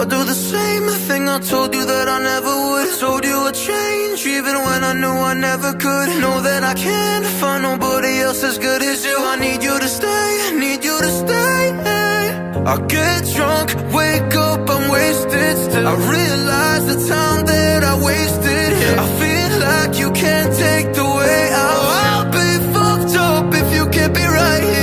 I'll do the same thing I told you that I never would. Told you a change even when I knew I never could. Know that I can't find nobody else as good as you. I need you to stay, need you to stay. I get drunk, wake up, I'm wasted still. I realize the time that I wasted here. I feel like you can't take the way out. I'll be fucked up if you can't be right here.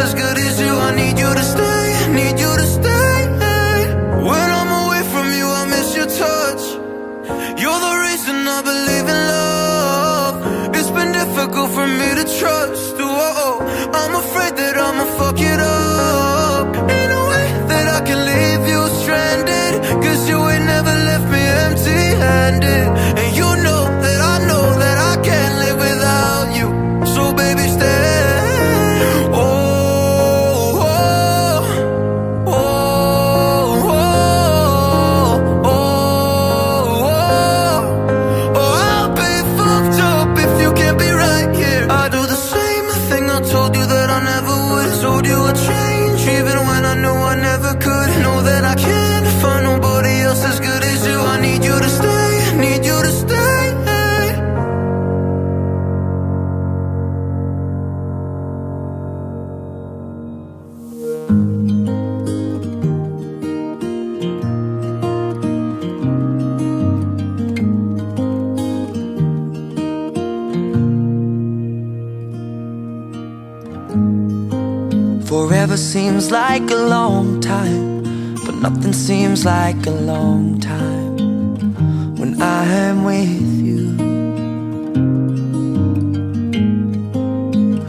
As good as you, I need you to stay, need you to stay. When I'm away from you, I miss your touch. You're the reason I believe in love. It's been difficult for me to trust. Oh, I'm afraid that I'ma fuck it up in a way that I can leave you stranded. Cause you ain't never left me empty-handed. And you know that I can't live without you. So baby, stay. Forever seems like a long time, but nothing seems like a long time when I am with you.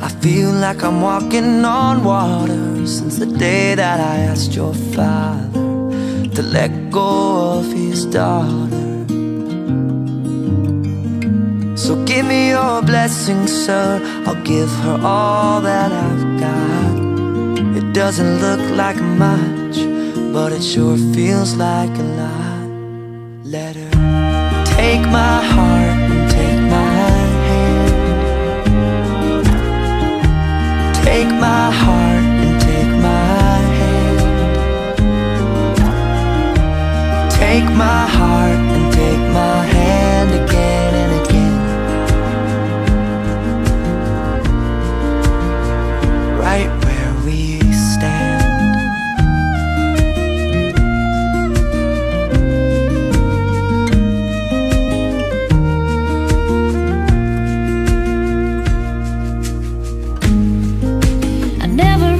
I feel like I'm walking on water since the day that I asked your father to let go of his daughter. So give me your blessing, sir, I'll give her all that I've got. It doesn't look like much, but it sure feels like a lot. Let her take my heart and take my hand. Take my heart and take my hand. Take my heart and take my hand again and again. Right where we stand. I never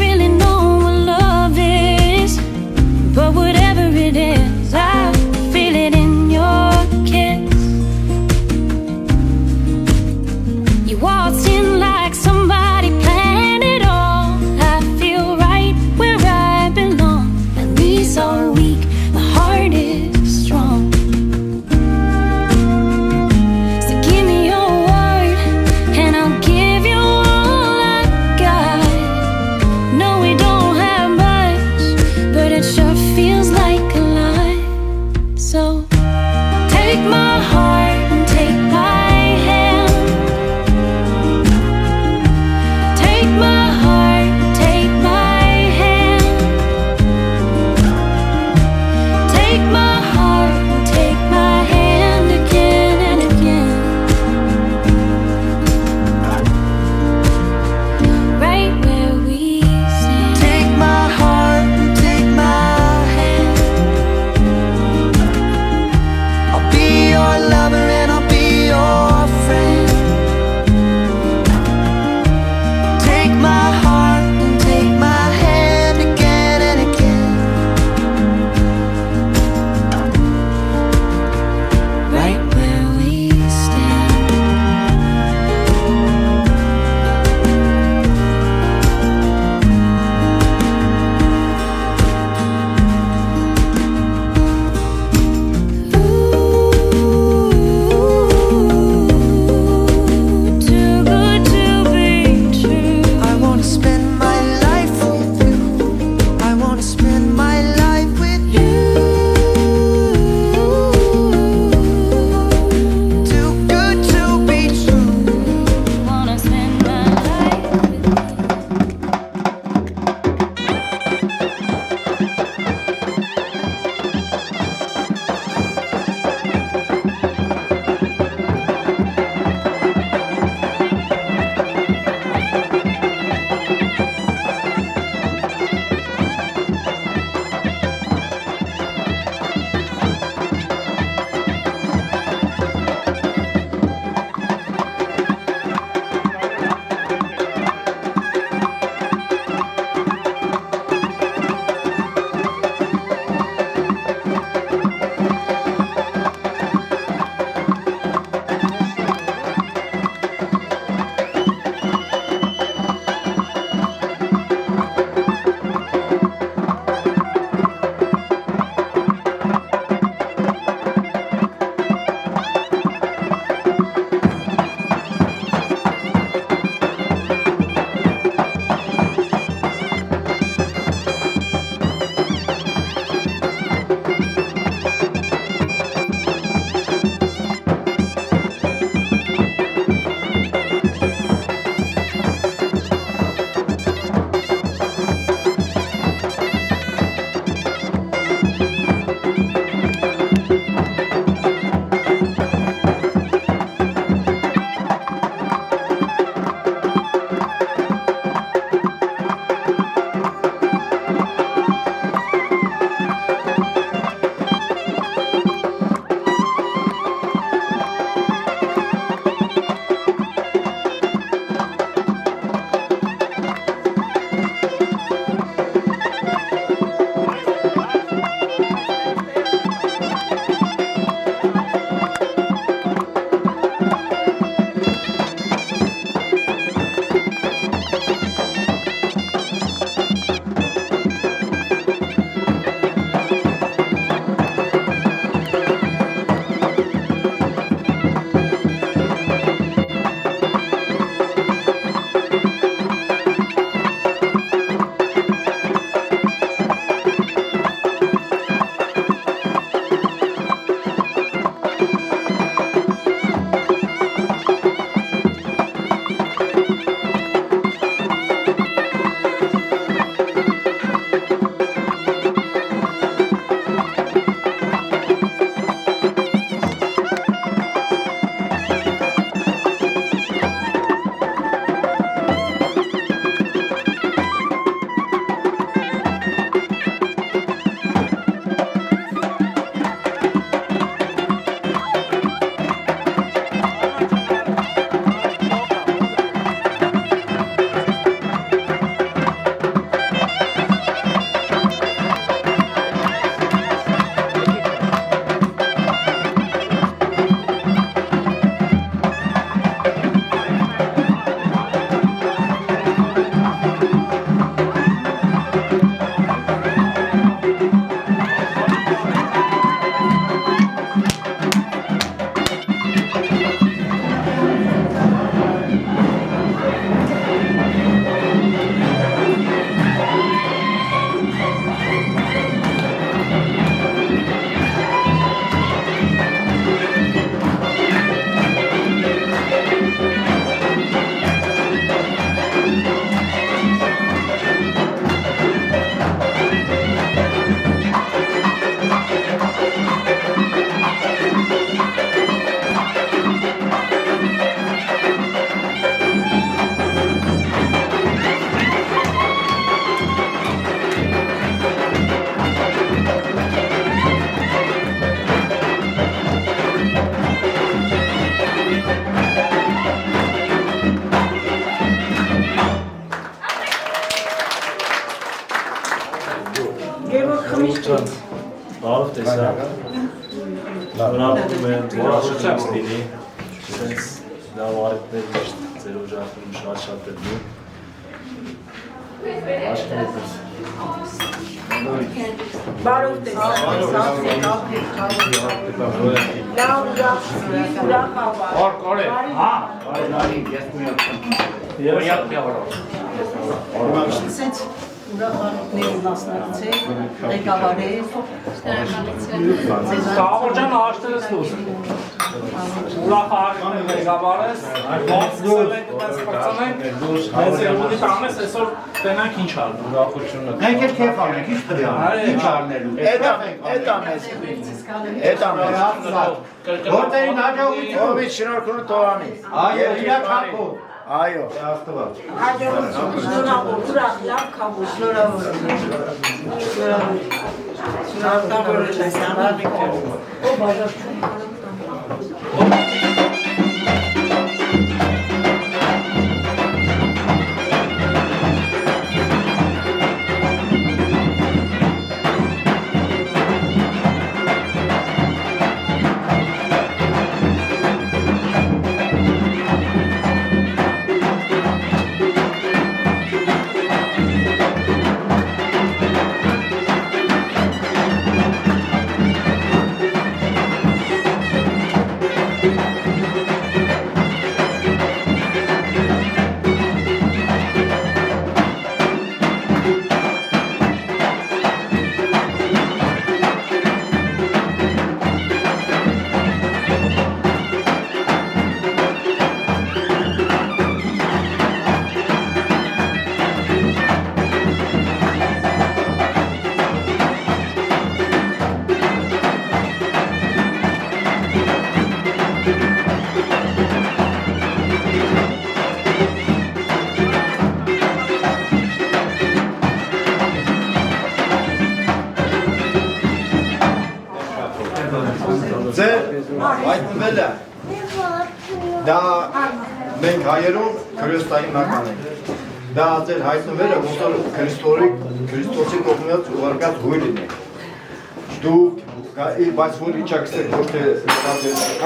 Գևորգ խմիչքից։ Բարով տեսա։ Շնորհակալում եմ դրաշրջանից լինի։ Սենց լավ արետներ միշտ ձեր օջախում շատ դնում։ Աշխարհից։ Բարով տեսա։ Լավ Կորե։ Հա, բարի, ես Սենց ուրախալիքների մասնակցել, ղեկավարել։ Կաղորջան աշտերս լուս։ Ուրախալիքն ղեկավարես, ողջունել եք, պրծանենք, մեծ երևույթի տանես, այսօր տենանք ինչ արնում։ Մենք էլ կեվ անենք, ինչ տրյան, ինչ արնելու։ Էտ ամես։ Որտերին հաջողություն։ Ովից շնորհքունը տորանի։ Այո, իրակ հապով։ Այո, աստված։ Հաջողություն, շնորհավոր, ուրախ, լավ քավոր, շնորհավոր։ Ձեր հայտնվել է, դա մենք հայերով քրիստոնեական ենք, դա ձեր հայտնվել է, ոնց Քրիստոսի կողմից ուղարկած հույրին է, դուք բայց որ իջակստեք ոչ թե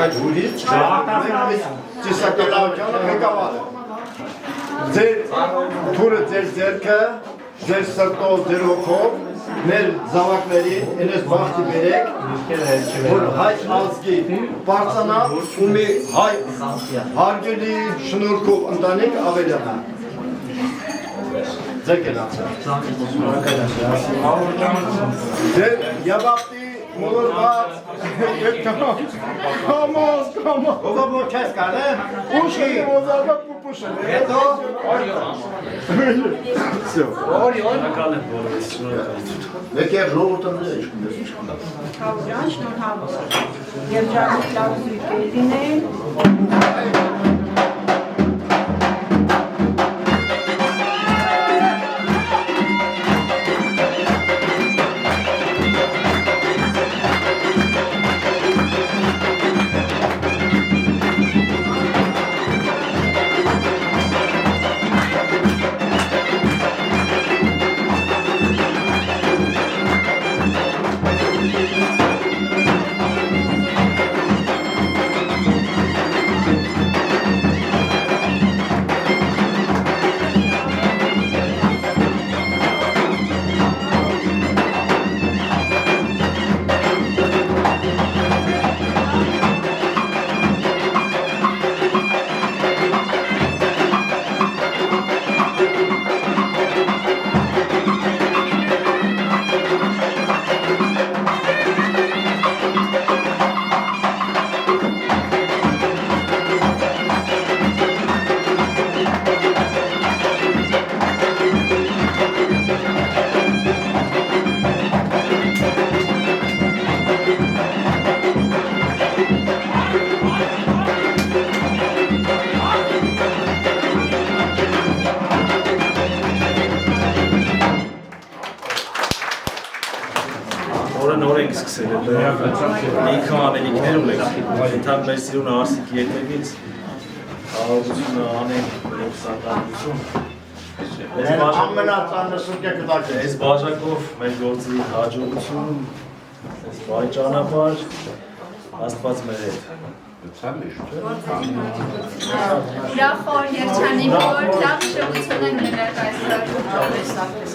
այդ հույրից, ծիսակալավությանը ղեկավար է, ձեր թուրը ձեր ձերքը, ձեր սրտով, ձեր հոգով, մեր զավակներին ինես բախտի բերեք, որ հայ ազգի պարծանա ու մի հայ հարգելի շնորհքով ընտանիք ավելանա։ Ձեր կենացը։ Ձեր յավապտի մոլորված կամոս, ովա որ կես կան է, ուշի, ոզարվակ պուպուշը, հետո, Շնորհակալ եմ բոլորիս, շնորհակալ։ մեկ և ժողորդանձը իշխում ես իշխում։ Քավորյան, շնորհավոր։ Երջանիկ լավ զույգերին են։ Նոր ենք սկսել լիքը անելիքներ ունենք, ընդհանուր մեր սիրուն Արսիկի ետևից կարողությունը անենք մեր սակրատություն, ամենածանր սուկե կտակ է։ Այս բաժակով մեր գործի հաջողություն, այս բարի ճանապարհ, Աստված մեր հետ։ Ուրախոր երջանի որ լավ շփություն են ներկայացրել այսօր։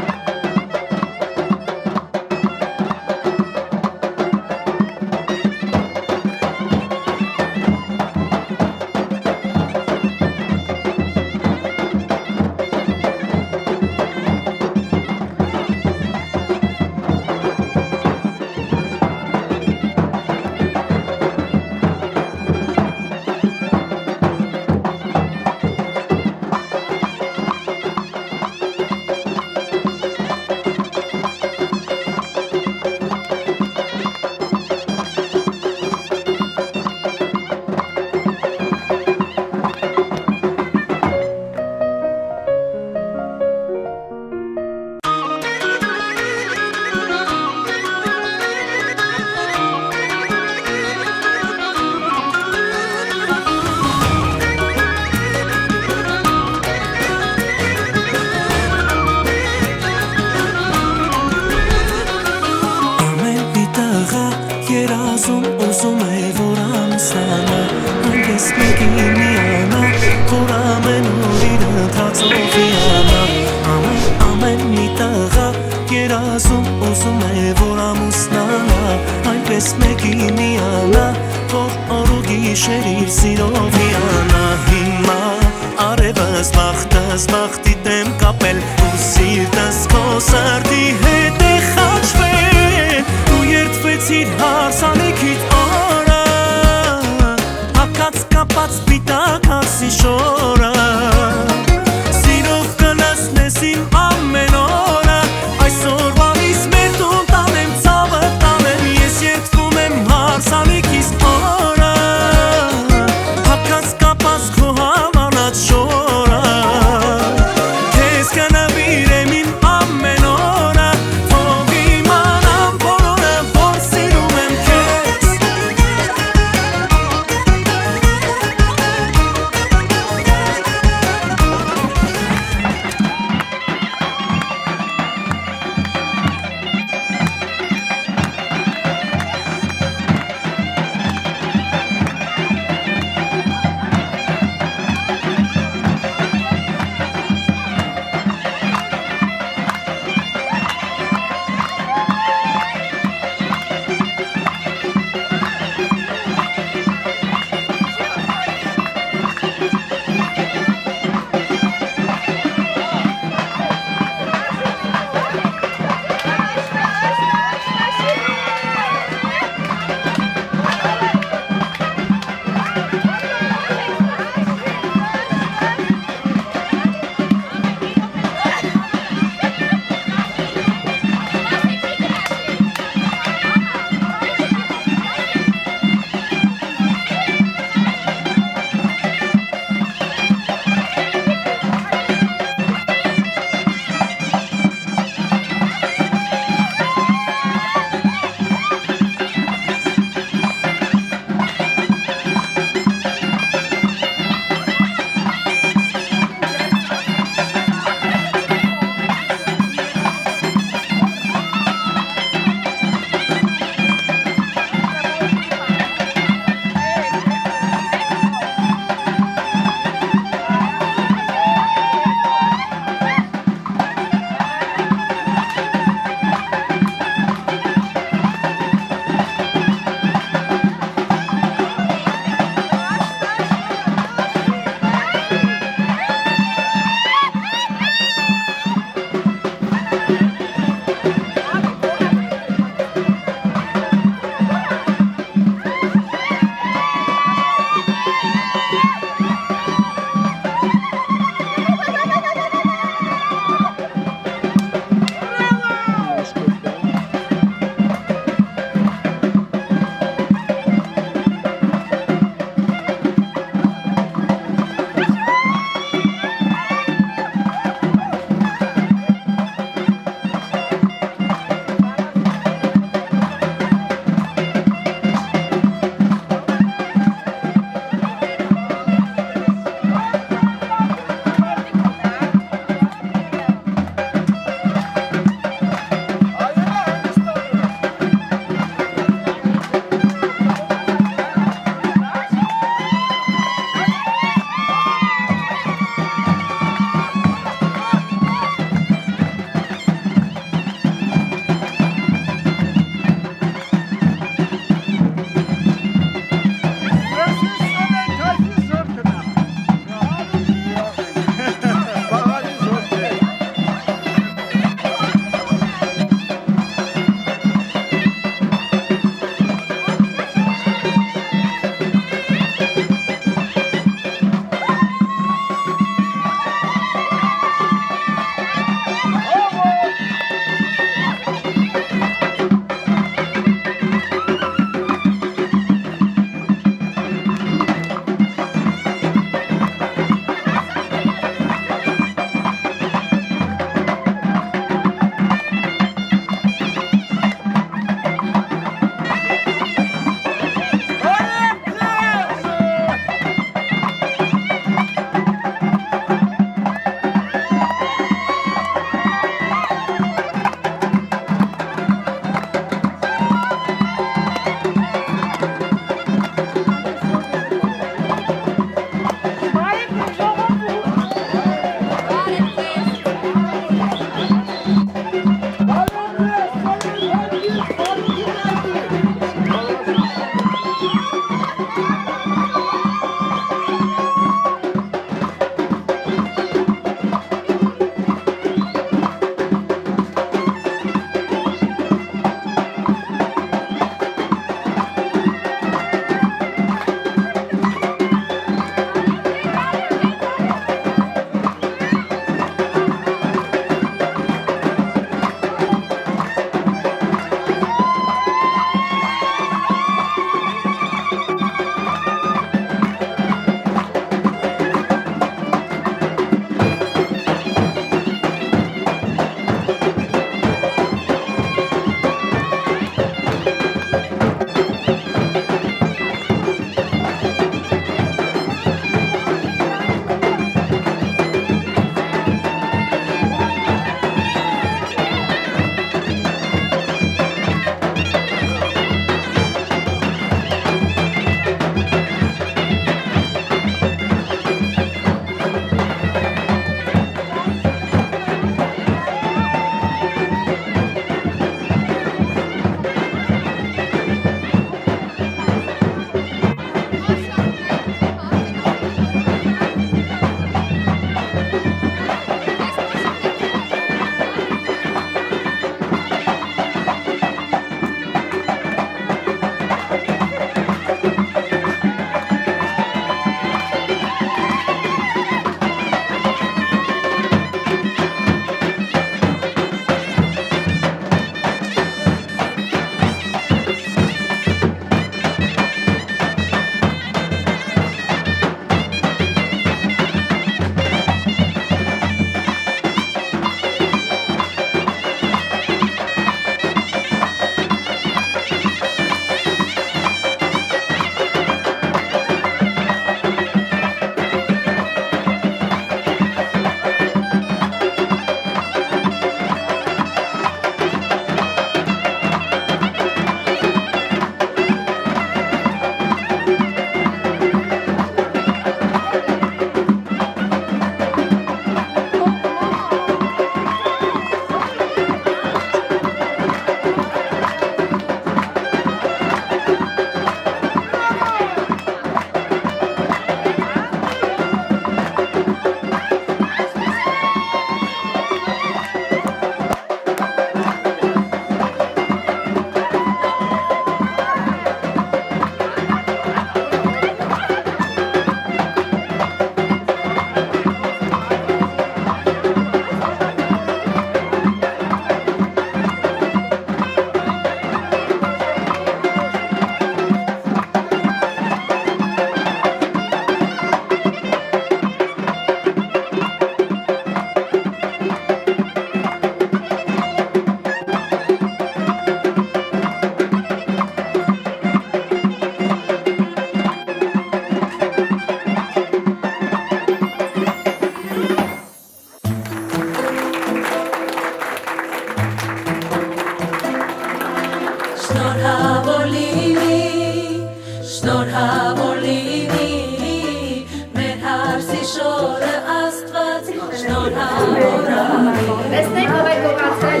Տեսնենք ով է գողացել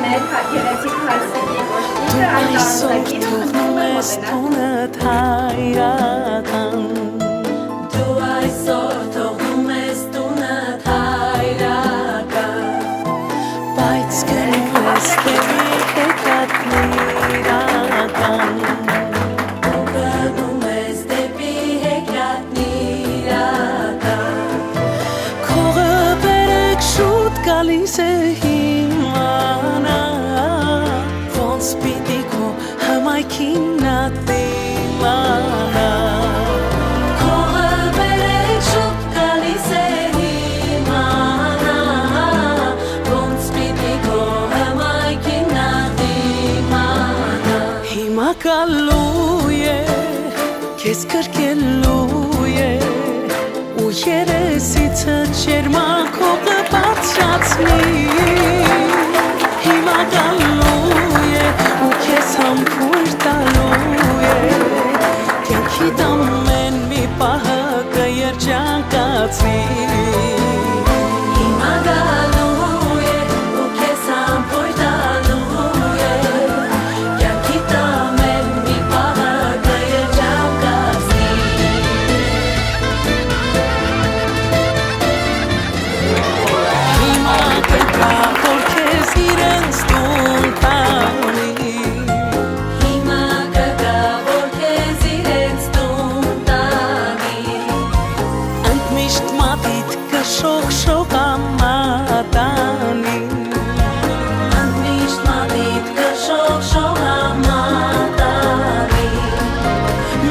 մեր գեղեցիկ հարսիկի կոշտիկը, այն տարանցակին խնդրում եմ Դու այսօր թողնում ես տունդ հայրական Բայց գնում ես դեպի հեքիաթն իրական Դու գնում ես դեպի հեքիաթն իրական Քողը բերեք շուտ գալիս է հիմանա Ոնց պիտի քո հմայքին նա դիմանա Քողը բերեք շուտ գալիս է հիմանա Ոնց պիտի քո հմայքին նա դիմանա Հիմա գալու է, քեզ կրկելու է Ու երեսիցը ջերմակ հողը բարձրացնի Հիմա գալու է ու քեզ համբույր տալու է Կյանքի ամեն մի պահը կերջանկացնի Հիմա գալու է ու քեզ համբույր տալու է Կյանքի ամեն մի պահը կերջանկացնի Հիմա կգա որ քեզ իրենց տուն տանի Հիմա կգա որ քեզ իրենց տուն տանի Ընդմիշտ մատիտ կշոխ-շոխ ամատանի Ընդմիշտ մատիտ կշոխ-շոխ ամատանի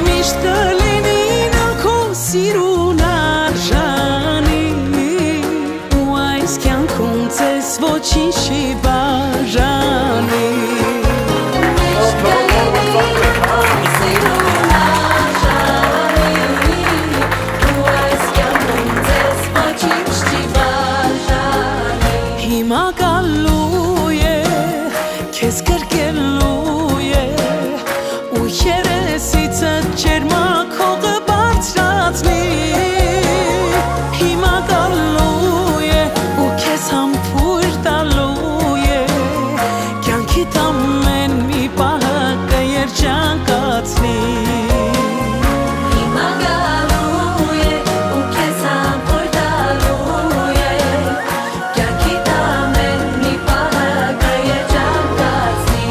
Միշտ կլինի նա քո սիրուն արժանի Ու այս կյանքում ձեզ ոչինչ չի բաժանի Միշտ կլինի քո սիրուն արժանի Ու այս կյանքում ձեզ ոչինչ չի բաժանի Հիմա գալու է, քեզ կրկելու է Ու երեսիցը ջերմակ հողը բարձրացնի Հիմա գալու է ու քեզ համբույր տալու է Կյանքի ամեն մի պահը կերջանկացնի Հիմա գալու է ու քեզ համբույր տալու է Կյանքի ամեն մի պահը կերջանկացնի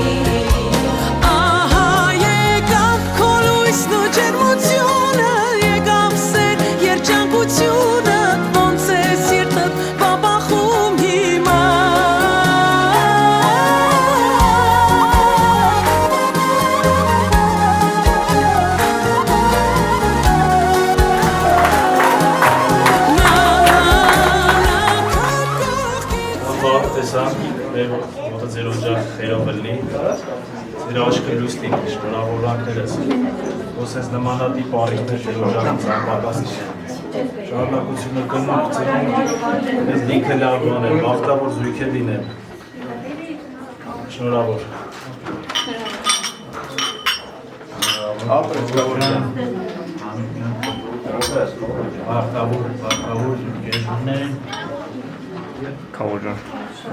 Ահա եկավ քո լույսն ու ջերմությունը Եկավ սեր երջանկությունը Ոնց է սիրտդ բաբախում հիմա Ահա տեսանք մեր ոտը ձեր օջախ խերով լի ձեր աչքը լույս լինի շնորհավորանքներս որ սենց նմանատիպ առիթներ ձեր օջախին ծանպակաս շարունակությունը գնում ծնում մեզ լիքը լավ բաներ բախտավոր զույգեր լինեն շնորհավոր բախտավոր զույգեր լինեն Քավոջան,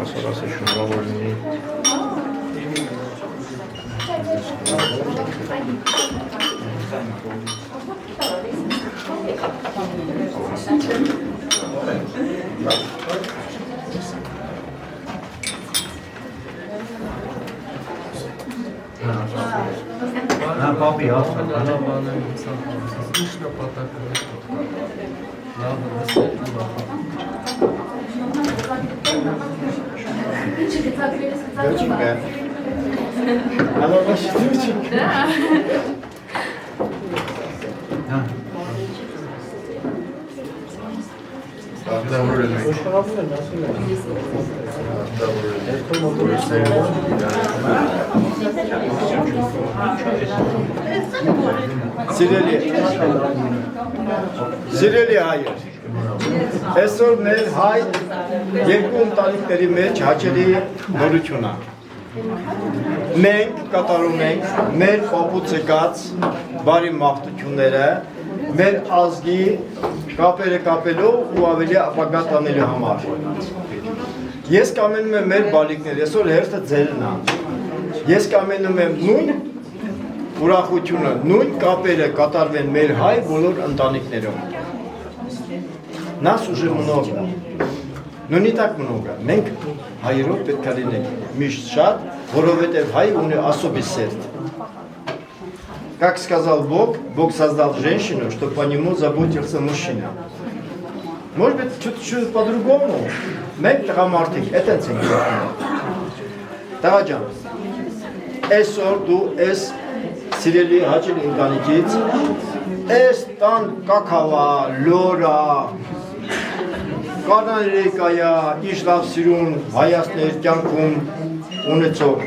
ասորասը շնորհավոր լինի Նա պապի ասա Դուչինգա Ալո բաշ դուչինգա Սիրելի հայեր, այսօր մեր հայ երկու ընտանիքների մեջ հաճելի նորություն է։ Մենք կատարում ենք մեր պապուց եկած բարի մաղթությունները մեր ազգի կապերը կապելով ու ավելի ապագա տանելու համար։ Ես կամենում եմ մեր բալիկներ, այսօր հերթը ձերն է։ Ես կամենում եմ նույն ուրախությունը, նույն կապերը կատարվեն մեր հայ բոլոր ընտանիքներում։ Нас уже много, но не так много, մենք հայերով պետք է լինենք միշտ շատ, որովհետև հայ ունի особый сердце. Как сказал Бог, Бог создал женщину, чтобы по нему заботился мужчина. Может быть, чуть-чуть по-другому. Մենք տղամարդիկ, այդպես ենք говорим. Տղաջան, այսօր դու այս սիրելի հաճելի ընտանիքից այս տան կակավա, լորա, կանաներեկայա, իշ լավ սիրուն, հայացներ, կյանքում ունեցող.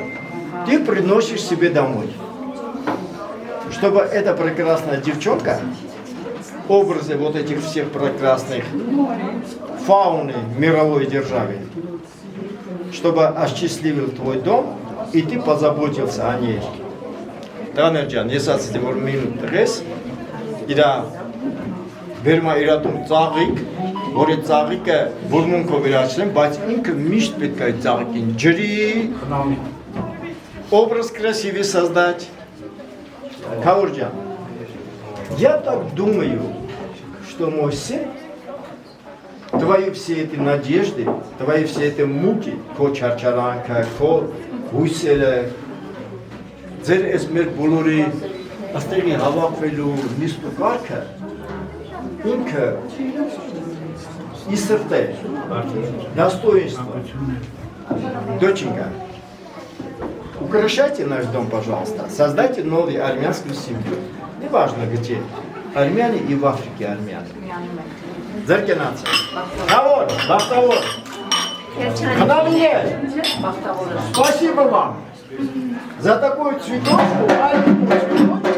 Ты приносишь себе домой. Чтобы эта прекрасная девчонка, образы вот этих всех прекрасных фауны мировой державы, чтобы осчастливил твой дом, и ты позаботился о ней. Տաներջան, ես ասեցի, որ մինուտ տղես, իրա վերմա իրատում ծաղիկ, որ այդ ծաղիկը որմունքով իրացնեմ, բայց ինքը միշտ պետք է այդ ծաղիկին ջրի, образ красивый создать. Каурджан, я так думаю, что мой сын, твои все эти надежды, твои все эти муки, ко чарчаранка, ко հույսերը, ձեր այս մեր բոլորի աստեղի հավաքվելու նիստու կարգը, ինքը իսրտե, достоинство, доченька, украшайте наш дом, пожалуйста, создайте новую армянскую семью, неважно где, армяне и в Африке армяне. Зеркинация. Навор, Бахтавор. Спасибо вам за такую цветочку, маленькую цветочку.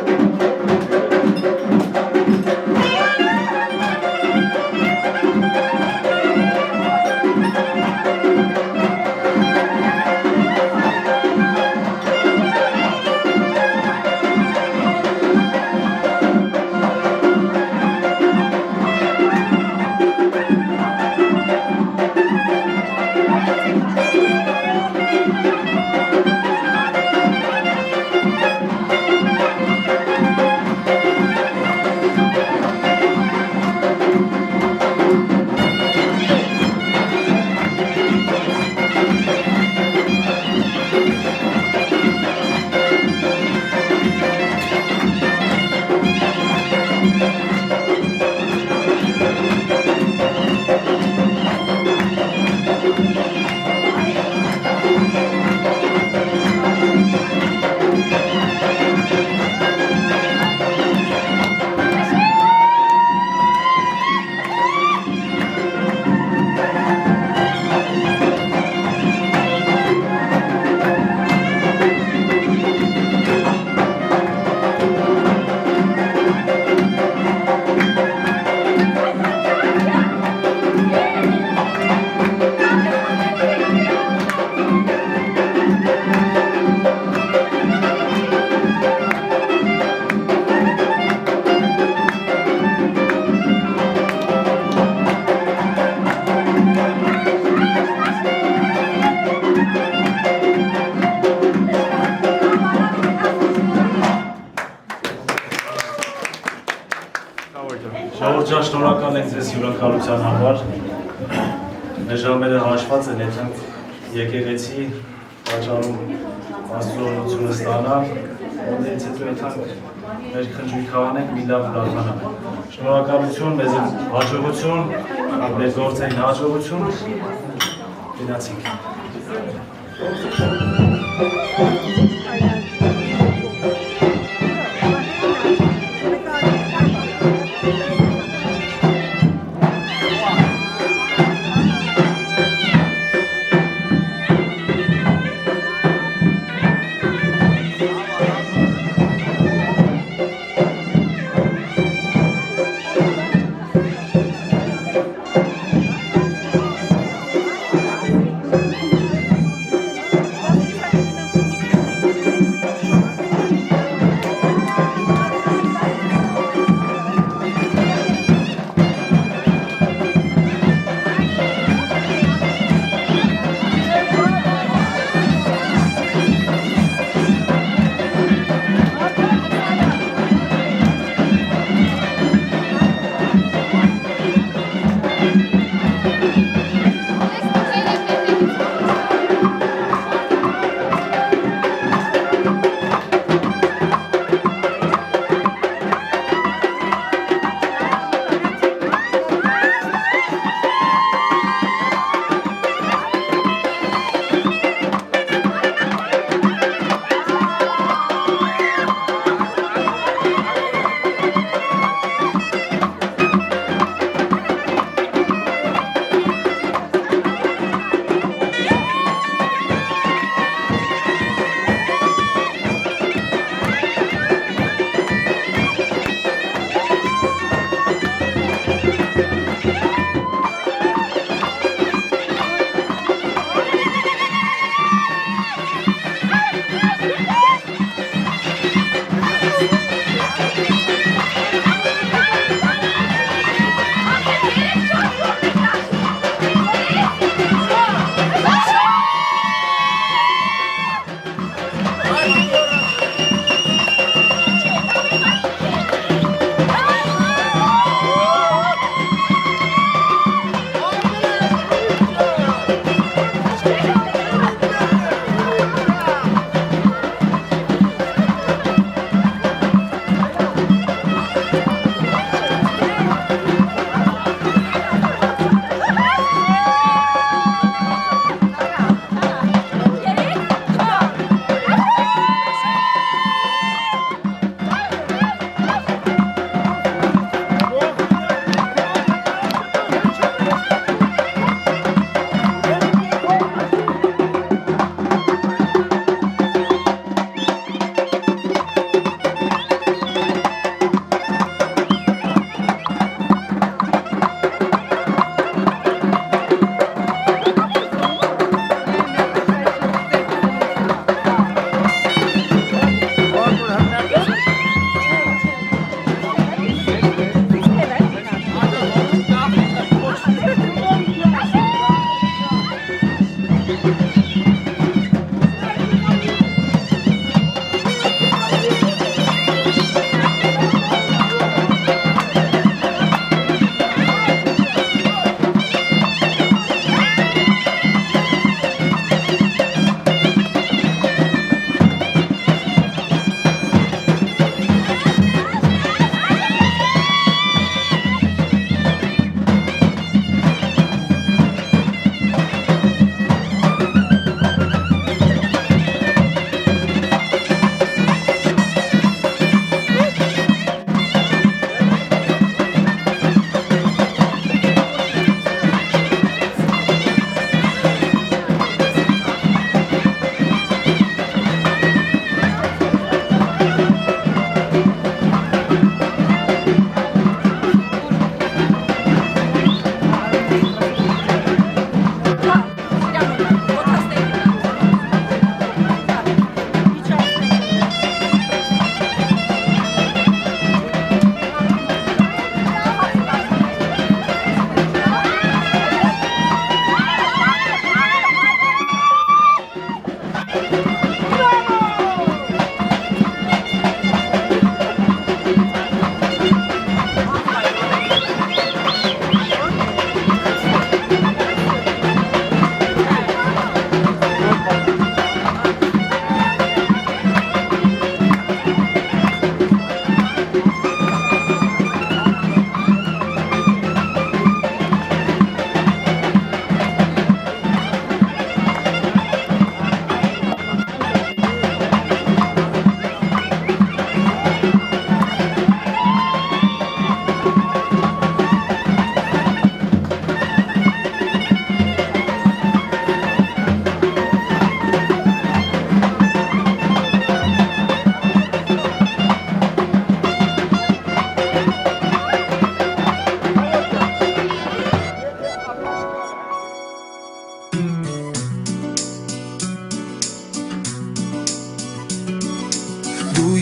Շնորհակալ շնորհակալ ենք ձեզ հյուրընկալության համար։ Մեր ժամերը հաշված են, եթե եկեղեցի վաճառում աստծոյությունը ստանալ, որից հետո եթանք մեր քնջույքը անենք մի լավ ուրախանալ։ Շնորհակալություն, մեզ հաջողություն, մեր գործերին հաջողություն, գնացինք։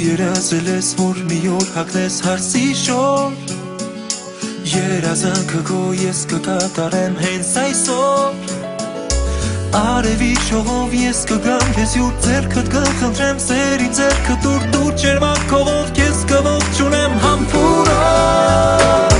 երազել ես, որ մի օր հագնես հարսի շոր Երազանքը քո ես կկատարեմ հենց այսօր Արևի շողով ես կգամ քեզ յուր ձեռքդ կխնդրեմ Սերին ձեռքդ դուր ջերմակողով քեզ կողջունեմ համբուրով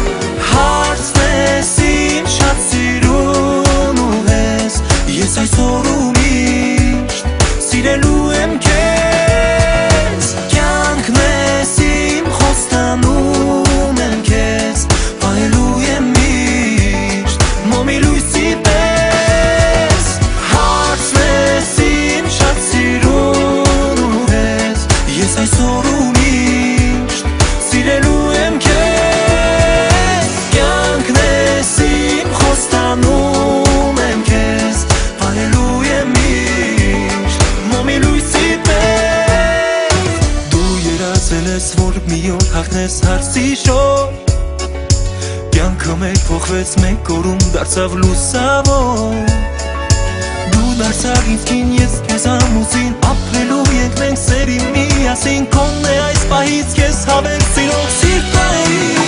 Հարցնես իմ շատ սիրուն ու ես Ես այսօր ու միշտ սիրելու եմ քեզ Կյանքն ես իմ խոստանում եմ քեզ Պահելու եմ միշտ մոմի լույսի պես Հարցնես իմ շատ սիրուն ու ես Ես այսօր ու միշտ սիրելու եմ քեզ Կյանքն ես իմ խոստանում եմ քեզ Պահելու եմ միշտ մոմի լույսի պես Դու երազել ես, որ մի օր հաղթես հարսի շոր Կյանքը մեկ փոխվեց մեկ օրում դարձավ լուսավոր Դու դարձավ ինձ կին, ես քեզ ամուսին Ապրելու ենք մենք սերի միասին Քոնն է այս պահից քեզ հավել սիրող սիրտային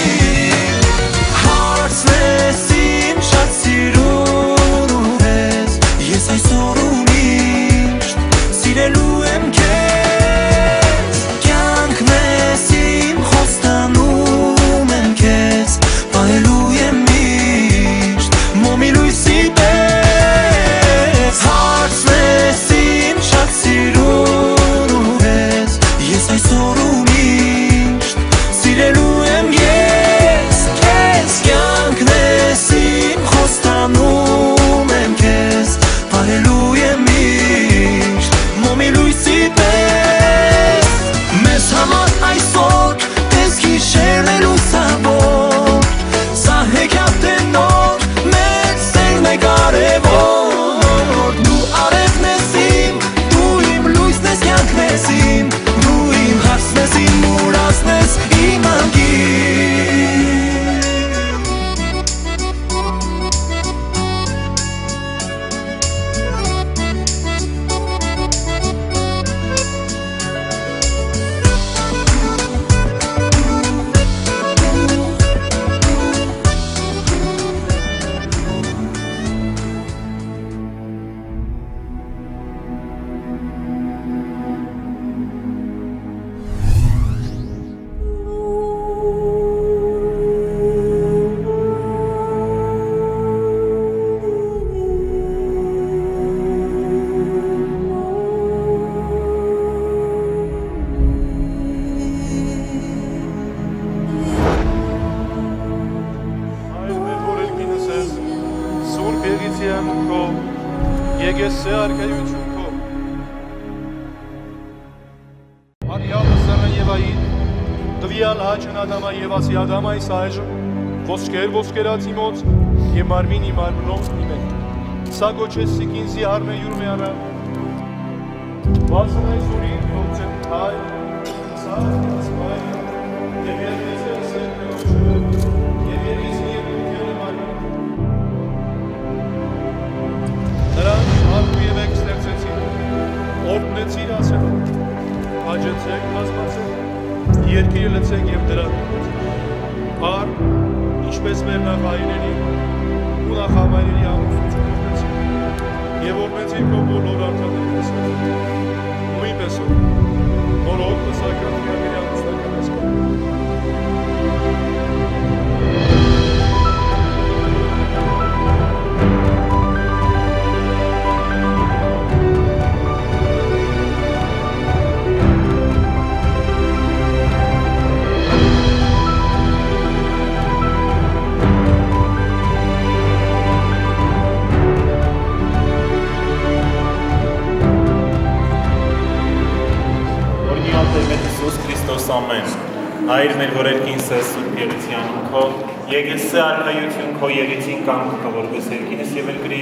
Հարցնես իմ շատ սիրուն ու ես Ես այսօր ու միշտ սիրելու եմ քեզ Կյանքն ես իմ խոստանում եմ քեզ Պահելու եմ միշտ մոմի լույսի պես գոհություն քո Արիալը սրը Եվային տվյալ հաճն Ադամա Եվասի Ադամայի սայժը ոսկերացի մոց և մարմին իմ արմնով իմեն սա գոչես սիկինզի հարմե յուր մեարա վասն այս ուրին ողջն հայ սա սպայ և երկեսը սերնը ոչը և երկեսը երկությունը մարմին նրանք արմու և եկ ստեղծեցին օրտնեցին ասեն հաջեցեք կազմացեք երկիրը լծեք և դրան Ար, ինչպես մեր նախայիների ու նախամայրերի ամուսություն օրնեցին և օրնեցին քո բոլոր արդաների տեսակ նույնպես նորոք պսական թիրակերի ամուսնական ասկան Ամեն Հայր մեր որերքին սես սուրբ եղեցի անուն քո եկեսը արքայություն քո եղեցին կանք քո որպես երկինս եւ երկրի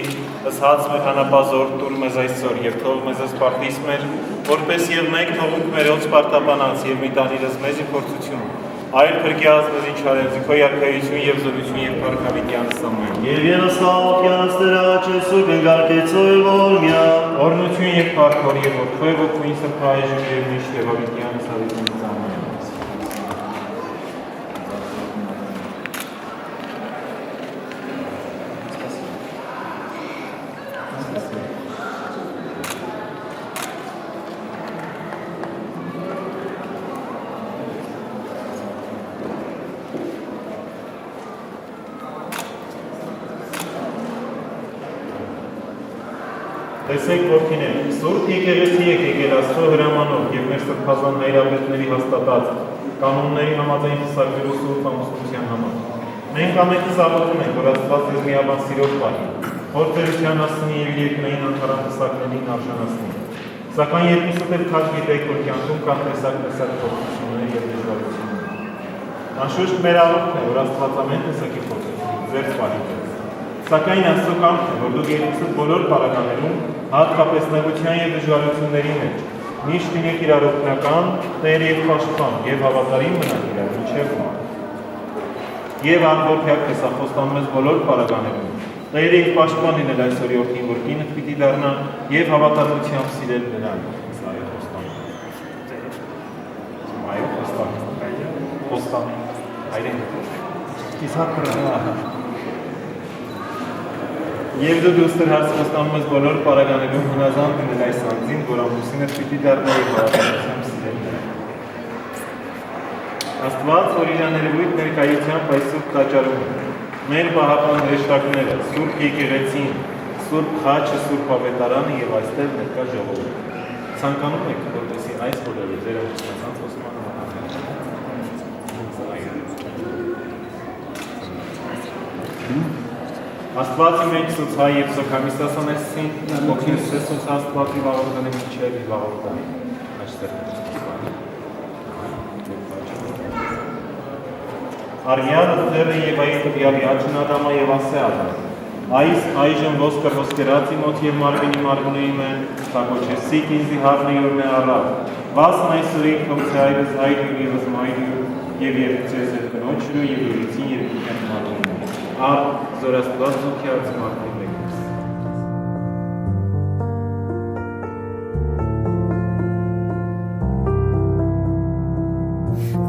ըսած մեր հանապազոր տուր մեզ այսօր եւ թող մեզ սպարտիս մեր որպես եւ մեկ թողուք մերոց պարտաբանած եւ մի տանիրս մեզի փորձություն Այր փրկյաց մեզ ինչ արեց քո արքայություն եւ զորություն եւ փառքավիտյանս ամեն Եվ երասաղյանս դրաճես ու գնգարկեցոյ որմյա օրնություն եւ փառքոր եւ որդու եւ որդու ինձ փայժում եւ միշտ եւ ավիտյանս ավիտյանս ամեն Տեսեք որդիներ, սուրբ եկեղեցի եք եկել Աստծո հրամանով և մեր սրբազան հայրապետների հաստատած կանոնների համաձայն պսակվելու սուրբ ամուսնության համար։ Մենք ամենքս աղոթում ենք, որ Աստված ձեզ միաբան սիրով պահի, փորձերության հասցնի և երկնային անդառան պսակներին արժանացնի։ Սակայն երկուսդ էլ քաջ գիտեք, որ կյանքում կան տեսակ փորձություններ և դժվարություններ։ Անշուշտ մեր աղոթն է, որ Աստված ամեն տեսակի փորձությունից ձեզ պահի ձեզ։ Սակայն Աստծո կամքն է, որ դուք երկուսդ բոլոր պարագաներում հատկապես նեղության և դժվարությունների մեջ միշտ լինեք իրար օգնական, տեր և պաշտպան և հավատարիմ մնաք իրար մինչև մահ։ Եվ անորքյակ տեսախոստանում ես բոլոր պարագաներում տեր և պաշտպան լինել այսօր որդին, որ կինդ պիտի դառնա և հավատարմությամբ սիրել նրան։ Եվ դու դուստր հարցխոստանում ես բոլոր պարագաներում հնազանդ լինել այս անձին, որ ամուսինդ պիտի դառնա և հավատարմությամբ սիրել նրան։ Աստված, որ իր աներևույթ ներկայությամբ այս սուրբ տաճարում մեր պահապան հրեշտակները, սուրբ եկեղեցին, սուրբ խաչը, սուրբ ավետարանը և այստեղ ներկա ժողովուրդը։ Ցանկանում եք, որպեսզի այս բոլորը ձեր ամուսնացած ոսման Աստվածի մեջ սոց հայ և սոքամիստասան էսին, ոգին սեսոց աստվածի վաղորդանի միջև և վաղորդանի այստեղ Արյանը դերը և այ տվյալի աչն ադամա և ասե ադամ Այս այժմ ոսկր ոսկերացի մոտ և մարմինի մարմունեի մեն թակոչեսիկ ինձի հարնի յորն է առավ Վասն այսօրին կոմցե այրս հայրյուր և զմայրյուր և երկցես էր կնոչրու և ուրիցին երկուքեն մարմունի Ար զորաստված զուքյաց մարդի մեկս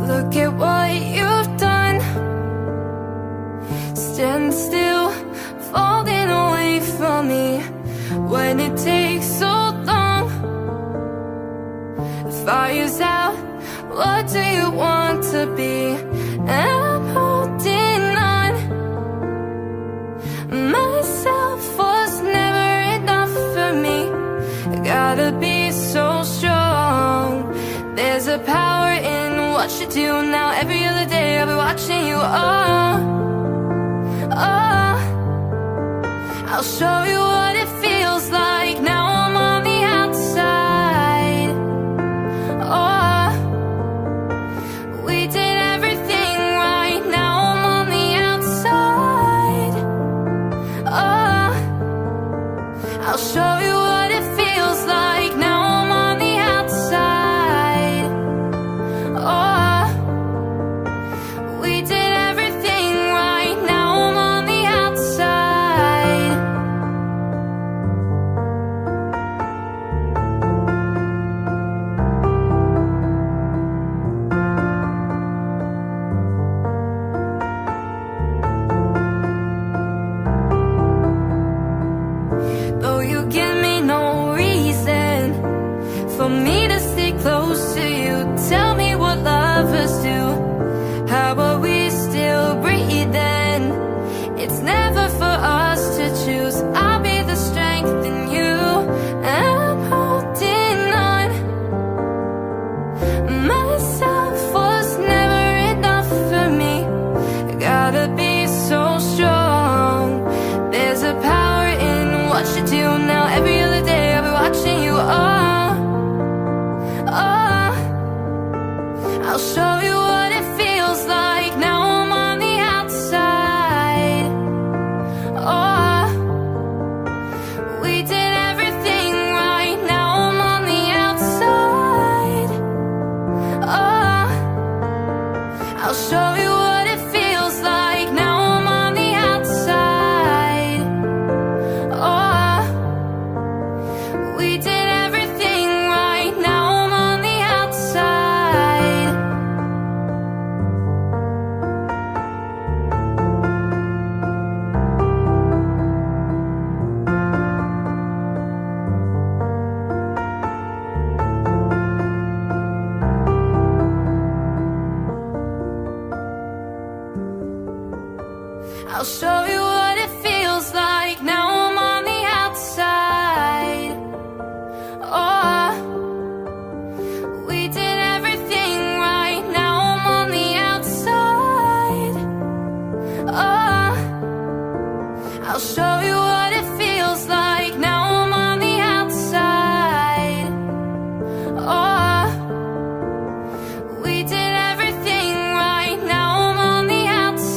Look at what you've done Stand still, falling away from me When it takes so long Fire's out, what do you want to be? And I'm holding on Myself was never enough for me Gotta be so strong There's a power in what you do now Every other day I'll be watching you, oh I'll show you what it feels like Now I'm on the Oh, we did everything right. Now I'm on the outside. Oh, I'll show you what it feels like. Now I'm on the outside. Oh, we did everything right. Now I'm on the outside.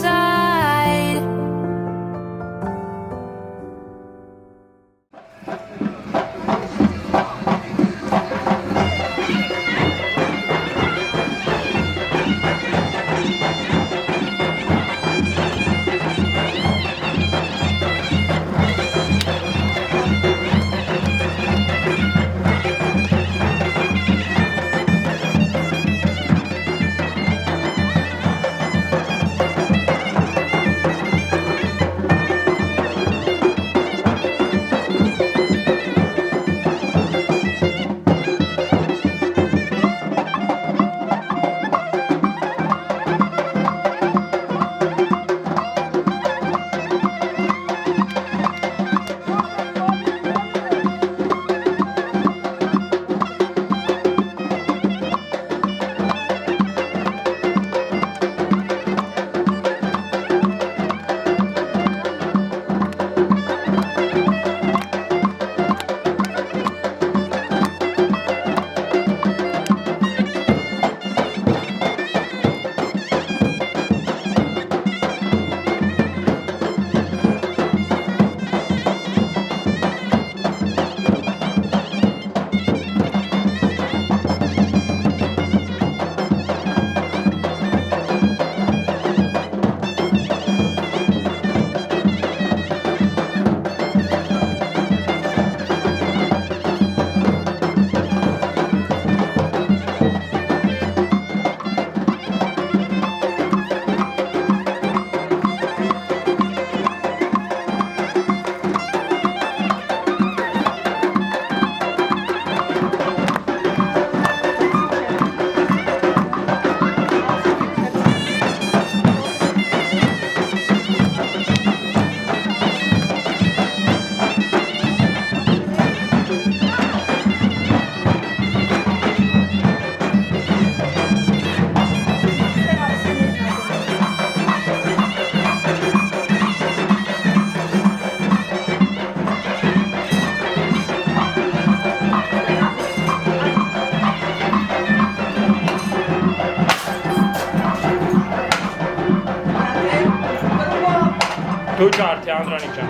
Դու ջարդի Անդրանիկ ջան։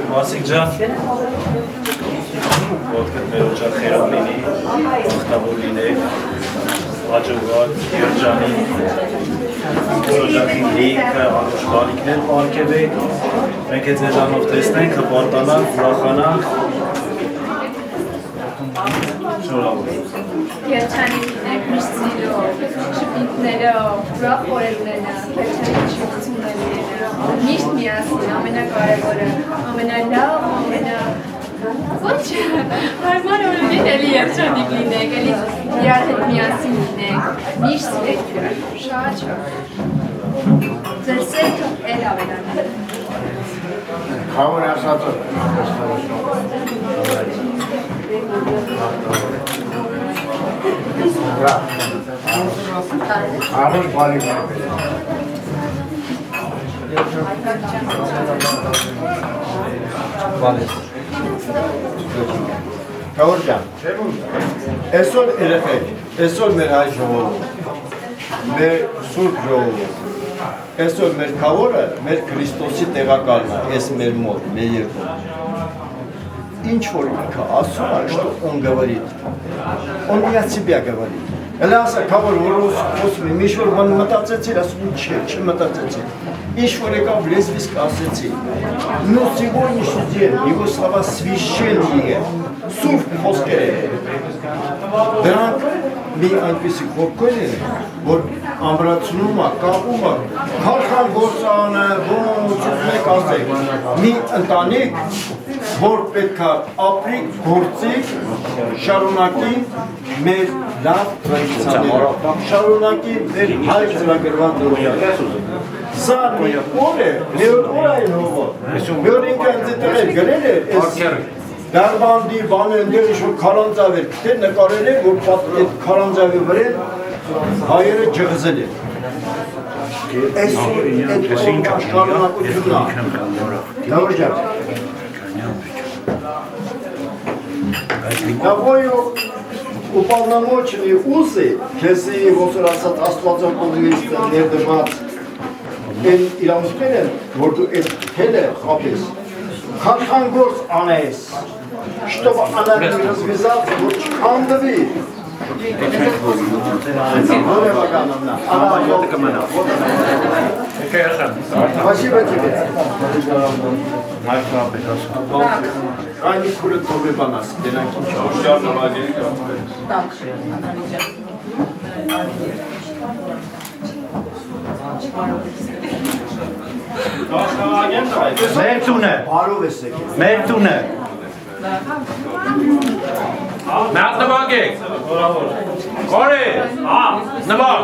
Մասիկ ջան, ոտքդ մեր օջակ խերավ լինի, բախտավոր լինեք, հաջողակ, երջանի, օջակի լիքը, անուշ բալիքներ պարգևեք, մենք է ձեզանով տեսնենք, հպարտանանք, ուրախանանք, շնորհավոր։ Երջանի լինեք, միշտ սիրով, շփիթներով, ուրախ օրերները, երջանի շփությունները, միշտ միասին, ամենակարևորը, ամենալավ, ոչ, հարմար օրերին էլի երջանիկ լինեք, էլի իրար հետ միասին լինեք, միշտ սիրեք իրար, շատ շատ, ձեր սերքը էլ ավելանալ։ Խավոր ասածը։ Անուշ բալիքներ։ Խավոր ջան, այսօր երեխեք, այսօր մեր հայ ժողովուրդ, մեր սուրբ ժողովուրդ, այսօր մեր խավորը, մեր Քրիստոսի տեղակալն է, այս մեր մոտ, մեր երկրում։ Ինչ որ ինքը ասում է, что он говорит, он не от себя говорит. Elə ասա, խավոր որ խոսում եմ, ինչ որ բան մտածեցիր, ասում չի մտածեցիր։ Ինչ որ եկավ լեզվիսկ ասեցի, но сегодняшний день его слова священные, սուրբ խոսքեր են։ Դրանք մի այնպիսի խոսքեր են, որ ամրացնում է, կապում է, քարխան գործանը, ոնց մեկ ասեք, մի ընտանիք, որ պետք է ապրի, գործի, շարունակի մեր լավ տրադիցիաներ։ Շարունակի մեր հայ ծրագրված դրոյակը։ Սա մի օր է, մեր օրային հողը։ Մեր ինքը այնտեղ գրել է, Դարբանդի բանը ընդեր ինչ-որ քարանձավ էր, թե նկարել է, որ այդ քարանձավի վրա հայերը ջղզել են։ Այսօր այդ շարունակությունն է։ Լավ ջան։ Какое уполномоченный УЗИ, если вот раз от Աստվածակողմից ներդրված են իրանցիներ են, որ դու այդ հելը խապես, քարխանգործ անես, чтобы она не развязалась, вот չքանդվի։ Спасибо тебе. Они курят тоже по нас. Մերտունը։ Մերտունը։ Նախ նվագեք։ Կորե։ Նվագ։